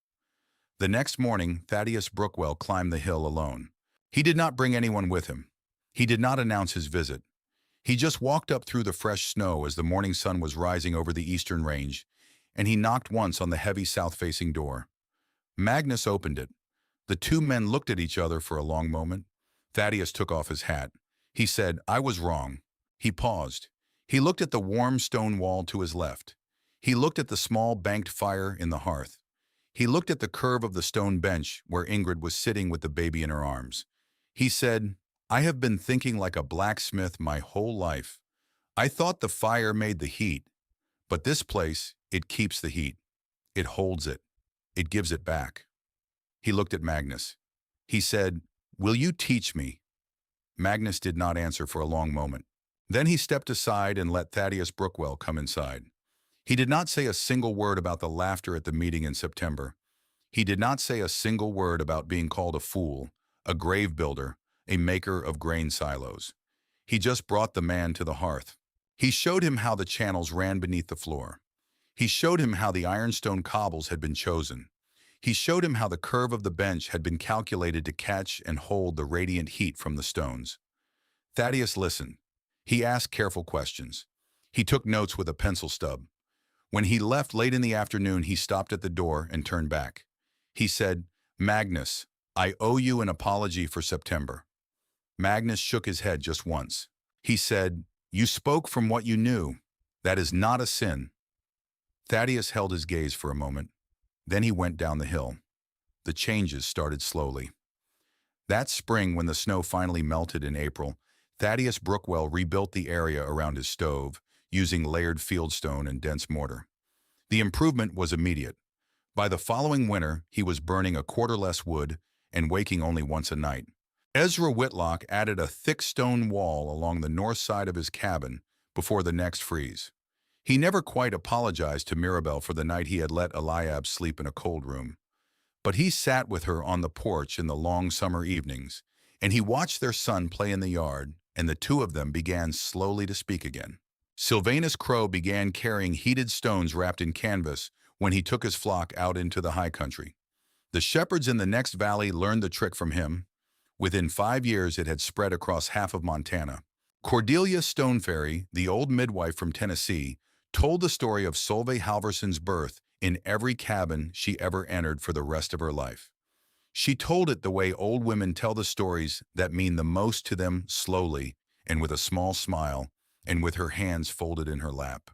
The next morning, Thaddeus Brookwell climbed the hill alone. He did not bring anyone with him. He did not announce his visit. He just walked up through the fresh snow as the morning sun was rising over the eastern range, and he knocked once on the heavy south-facing door. Magnus opened it. The two men looked at each other for a long moment. Thaddeus took off his hat. He said, "I was wrong." He paused. He looked at the warm stone wall to his left. He looked at the small banked fire in the hearth. He looked at the curve of the stone bench where Ingrid was sitting with the baby in her arms. He said, "I have been thinking like a blacksmith my whole life. I thought the fire made the heat, but this place, it keeps the heat. It holds it. It gives it back." He looked at Magnus. He said, "Will you teach me?" Magnus did not answer for a long moment. Then he stepped aside and let Thaddeus Brookwell come inside. He did not say a single word about the laughter at the meeting in September. He did not say a single word about being called a fool, a grave builder, a maker of grain silos. He just brought the man to the hearth. He showed him how the channels ran beneath the floor. He showed him how the ironstone cobbles had been chosen. He showed him how the curve of the bench had been calculated to catch and hold the radiant heat from the stones. Thaddeus listened. He asked careful questions. He took notes with a pencil stub. When he left late in the afternoon, he stopped at the door and turned back. He said, "Magnus, I owe you an apology for September." Magnus shook his head just once. He said, "You spoke from what you knew. That is not a sin." Thaddeus held his gaze for a moment. Then he went down the hill. The changes started slowly. That spring, when the snow finally melted in April, Thaddeus Brookwell rebuilt the area around his stove, using layered fieldstone and dense mortar. The improvement was immediate. By the following winter, he was burning a quarter less wood and waking only once a night. Ezra Whitlock added a thick stone wall along the north side of his cabin before the next freeze. He never quite apologized to Mirabel for the night he had let Eliab sleep in a cold room. But he sat with her on the porch in the long summer evenings, and he watched their son play in the yard, and the two of them began slowly to speak again. Sylvanus Crow began carrying heated stones wrapped in canvas when he took his flock out into the high country. The shepherds in the next valley learned the trick from him. Within 5 years, it had spread across half of Montana. Cordelia Stoneferry, the old midwife from Tennessee, told the story of Solveig Halvorson's birth in every cabin she ever entered for the rest of her life. She told it the way old women tell the stories that mean the most to them, slowly and with a small smile and with her hands folded in her lap.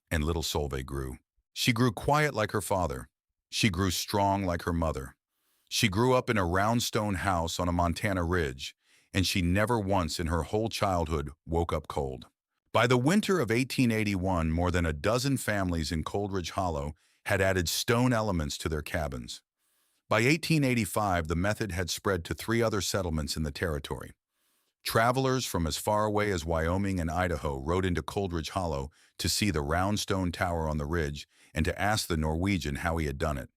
And little Solveig grew. She grew quiet like her father. She grew strong like her mother. She grew up in a round stone house on a Montana ridge, and she never once in her whole childhood woke up cold. By the winter of 1881, more than a dozen families in Coldridge Hollow had added stone elements to their cabins. By 1885, the method had spread to 3 other settlements in the territory. Travelers from as far away as Wyoming and Idaho rode into Coldridge Hollow to see the round stone tower on the ridge and to ask the Norwegian how he had done it.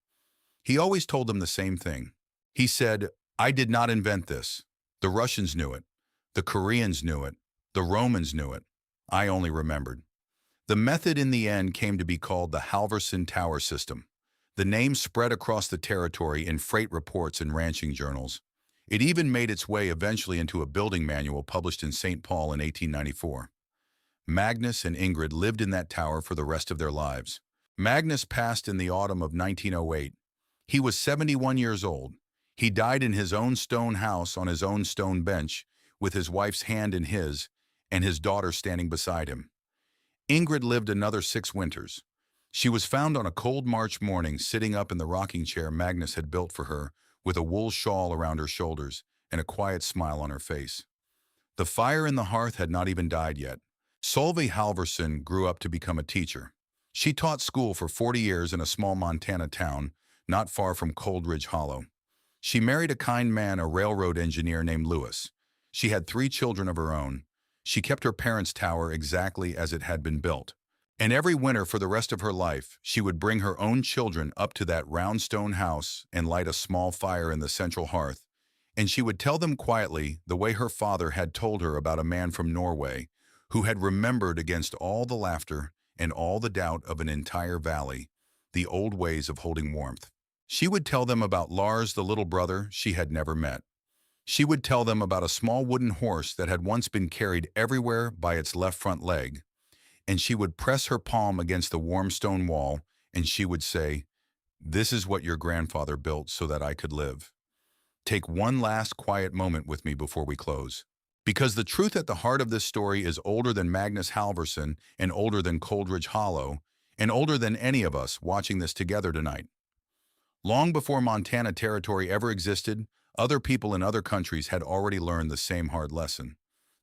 He always told them the same thing. He said, "I did not invent this. The Russians knew it. The Koreans knew it. The Romans knew it. I only remembered." The method in the end came to be called the Halvorson Tower System. The name spread across the territory in freight reports and ranching journals. It even made its way eventually into a building manual published in St. Paul in 1894. Magnus and Ingrid lived in that tower for the rest of their lives. Magnus passed in the autumn of 1908. He was 71 years old. He died in his own stone house on his own stone bench, with his wife's hand in his, and his daughter standing beside him. Ingrid lived another 6 winters. She was found on a cold March morning sitting up in the rocking chair Magnus had built for her, with a wool shawl around her shoulders and a quiet smile on her face. The fire in the hearth had not even died yet. Solveig Halvorson grew up to become a teacher. She taught school for 40 years in a small Montana town, not far from Coldridge Hollow. She married a kind man, a railroad engineer named Lewis. She had 3 children of her own. She kept her parents' tower exactly as it had been built. And every winter for the rest of her life, she would bring her own children up to that round stone house and light a small fire in the central hearth, and she would tell them quietly the way her father had told her about a man from Norway who had remembered against all the laughter and all the doubt of an entire valley, the old ways of holding warmth. She would tell them about Lars, the little brother she had never met. She would tell them about a small wooden horse that had once been carried everywhere by its left front leg, and she would press her palm against the warm stone wall, and she would say, "This is what your grandfather built so that I could live. Take one last quiet moment with me before we close." Because the truth at the heart of this story is older than Magnus Halvorson and older than Coldridge Hollow and older than any of us watching this together tonight. Long before Montana Territory ever existed, other people in other countries had already learned the same hard lesson.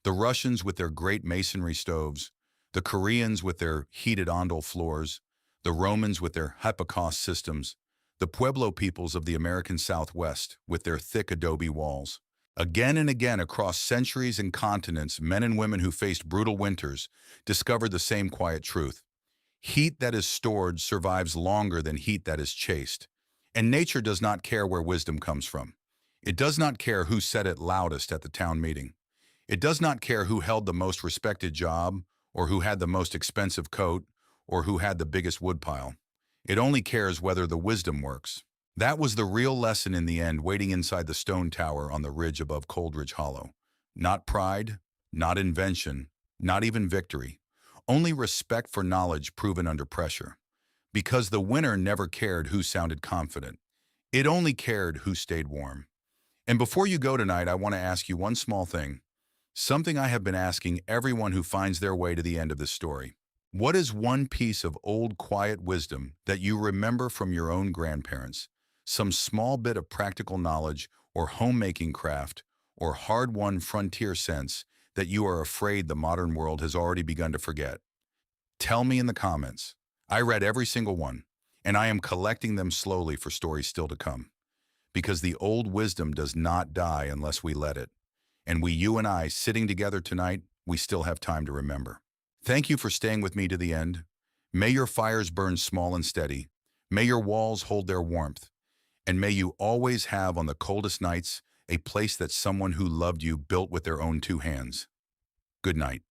The Russians with their great masonry stoves, the Koreans with their heated ondol floors, the Romans with their hypocaust systems, the Pueblo peoples of the American Southwest with their thick adobe walls. Again and again across centuries and continents, men and women who faced brutal winters discovered the same quiet truth. Heat that is stored survives longer than heat that is chased. And nature does not care where wisdom comes from. It does not care who said it loudest at the town meeting. It does not care who held the most respected job, or who had the most expensive coat, or who had the biggest woodpile. It only cares whether the wisdom works. That was the real lesson in the end, waiting inside the stone tower on the ridge above Coldridge Hollow. Not pride, not invention, not even victory. Only respect for knowledge proven under pressure. Because the winner never cared who sounded confident. It only cared who stayed warm. And before you go tonight, I want to ask you one small thing. Something I have been asking everyone who finds their way to the end of this story. What is one piece of old quiet wisdom that you remember from your own grandparents? Some small bit of practical knowledge or homemaking craft or hard-won frontier sense that you are afraid the modern world has already begun to forget? Tell me in the comments. I read every single one, and I am collecting them slowly for stories still to come. Because the old wisdom does not die unless we let it. And you and I, sitting together tonight, we still have time to remember. Thank you for staying with me to the end. May your fires burn small and steady. May your walls hold their warmth. And may you always have on the coldest nights a place that someone who loved you built with their own two hands. Good night.